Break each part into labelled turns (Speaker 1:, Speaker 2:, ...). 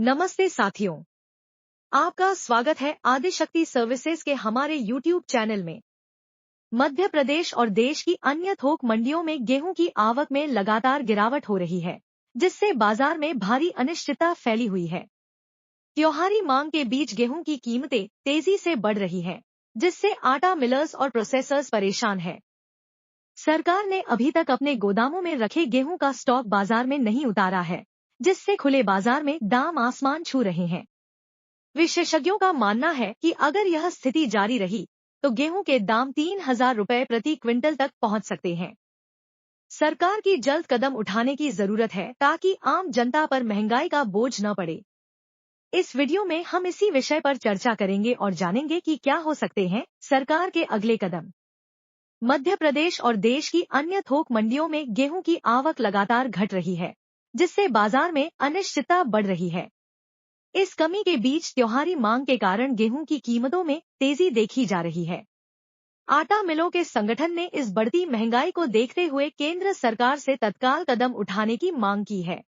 Speaker 1: नमस्ते साथियों, आपका स्वागत है आदिशक्ति सर्विसेज के हमारे YouTube चैनल में। मध्य प्रदेश और देश की अन्य थोक मंडियों में गेहूं की आवक में लगातार गिरावट हो रही है, जिससे बाजार में भारी अनिश्चितता फैली हुई है। त्योहारी मांग के बीच गेहूं की कीमतें तेजी से बढ़ रही हैं, जिससे आटा मिलर्स और प्रोसेसर्स परेशान हैं। सरकार ने अभी तक अपने गोदामों में रखे गेहूं का स्टॉक बाजार में नहीं उतारा है, जिससे खुले बाजार में दाम आसमान छू रहे हैं। विशेषज्ञों का मानना है कि अगर यह स्थिति जारी रही तो गेहूं के दाम 3,000 रुपए प्रति क्विंटल तक पहुंच सकते हैं। सरकार की जल्द कदम उठाने की जरूरत है ताकि आम जनता पर महंगाई का बोझ न पड़े। इस वीडियो में हम इसी विषय पर चर्चा करेंगे और जानेंगे कि क्या हो सकते हैं सरकार के अगले कदम। मध्य प्रदेश और देश की अन्य थोक मंडियों में गेहूं की आवक लगातार घट रही है, जिससे बाजार में अनिश्चितता बढ़ रही है। इस कमी के बीच त्योहारी मांग के कारण गेहूं की कीमतों में तेजी देखी जा रही है। आटा मिलों के संगठन ने इस बढ़ती महंगाई को देखते हुए केंद्र सरकार से तत्काल कदम उठाने की मांग की है।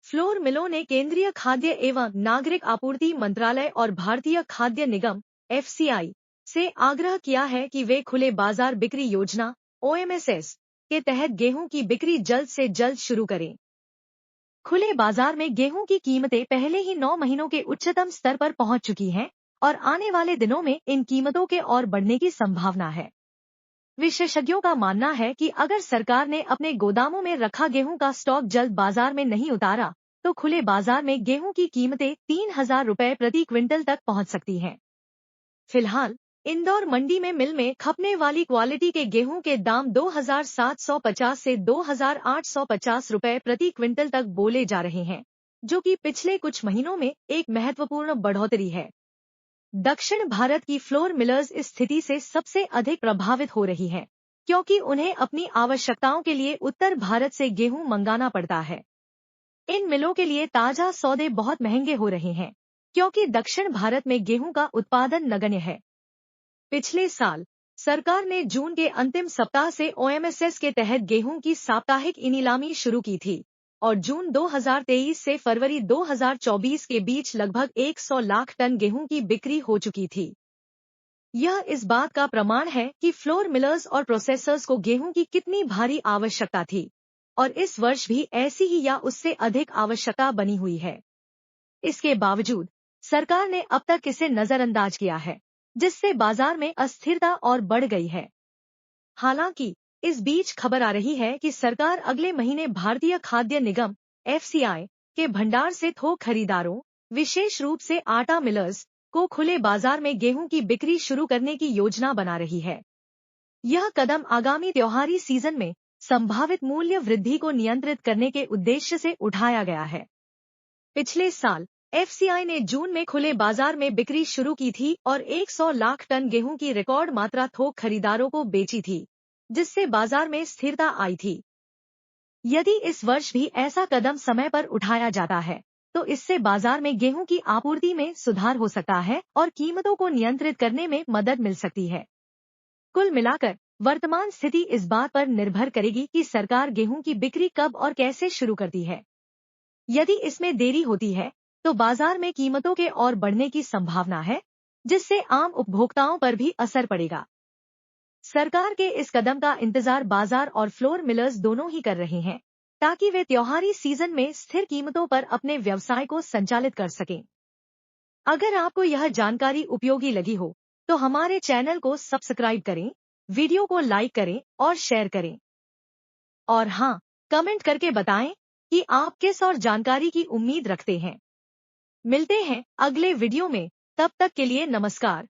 Speaker 1: फ्लोर मिलों ने केंद्रीय खाद्य एवं नागरिक आपूर्ति मंत्रालय और भारतीय खाद्य निगम (FCI) से आग्रह किया है कि वे खुले बाजार बिक्री योजना (OMSS) के तहत गेहूं की बिक्री जल्द से जल्द शुरू करें। खुले बाजार में गेहूं की कीमतें पहले ही 9 महीनों के उच्चतम स्तर पर पहुंच चुकी हैं और आने वाले दिनों में इन कीमतों के और बढ़ने की संभावना है। विशेषज्ञों का मानना है कि अगर सरकार ने अपने गोदामों में रखा गेहूं का स्टॉक जल्द बाजार में नहीं उतारा तो खुले बाजार में गेहूं की कीमतें 3,000 रुपए प्रति क्विंटल तक पहुंच सकती हैं। फिलहाल इंदौर मंडी में मिल में खपने वाली क्वालिटी के गेहूं के दाम 2,750 से 2,850 रुपए प्रति क्विंटल तक बोले जा रहे हैं, जो कि पिछले कुछ महीनों में एक महत्वपूर्ण बढ़ोतरी है। दक्षिण भारत की फ्लोर मिलर्स इस स्थिति से सबसे अधिक प्रभावित हो रही हैं, क्योंकि उन्हें अपनी आवश्यकताओं के लिए उत्तर भारत से गेहूं मंगाना पड़ता है। इन मिलों के लिए ताजा सौदे बहुत महंगे हो रहे हैं, क्योंकि दक्षिण भारत में गेहूं का उत्पादन नगण्य है। पिछले साल सरकार ने जून के अंतिम सप्ताह से OMSS के तहत गेहूं की साप्ताहिक नीलामी शुरू की थी और जून 2023 से फरवरी 2024 के बीच लगभग 100 लाख टन गेहूं की बिक्री हो चुकी थी। यह इस बात का प्रमाण है कि फ्लोर मिलर्स और प्रोसेसर्स को गेहूं की कितनी भारी आवश्यकता थी और इस वर्ष भी ऐसी ही या उससे अधिक आवश्यकता बनी हुई है। इसके बावजूद सरकार ने अब तक इसे नजरअंदाज किया है, जिससे बाजार में अस्थिरता और बढ़ गई है। हालांकि इस बीच खबर आ रही है कि सरकार अगले महीने भारतीय खाद्य निगम (FCI) के भंडार से थोक खरीदारों, विशेष रूप से आटा मिलर्स, को खुले बाजार में गेहूं की बिक्री शुरू करने की योजना बना रही है। यह कदम आगामी त्योहारी सीजन में संभावित मूल्य वृद्धि को नियंत्रित करने के उद्देश्य से उठाया गया है। पिछले साल FCI ने जून में खुले बाजार में बिक्री शुरू की थी और 100 लाख टन गेहूं की रिकॉर्ड मात्रा थोक खरीदारों को बेची थी, जिससे बाजार में स्थिरता आई थी। यदि इस वर्ष भी ऐसा कदम समय पर उठाया जाता है, तो इससे बाजार में गेहूं की आपूर्ति में सुधार हो सकता है और कीमतों को नियंत्रित करने में मदद मिल सकती है। कुल मिलाकर वर्तमान स्थिति इस बात पर निर्भर करेगी कि सरकार गेहूं की बिक्री कब और कैसे शुरू करती है। यदि इसमें देरी होती है तो बाजार में कीमतों के और बढ़ने की संभावना है, जिससे आम उपभोक्ताओं पर भी असर पड़ेगा। सरकार के इस कदम का इंतजार बाजार और फ्लोर मिलर्स दोनों ही कर रहे हैं, ताकि वे त्योहारी सीजन में स्थिर कीमतों पर अपने व्यवसाय को संचालित कर सकें। अगर आपको यह जानकारी उपयोगी लगी हो तो हमारे चैनल को सब्सक्राइब करें, वीडियो को लाइक करें और शेयर करें। और हाँ, कमेंट करके बताएं कि आप किस और जानकारी की उम्मीद रखते हैं। मिलते हैं अगले वीडियो में, तब तक के लिए नमस्कार।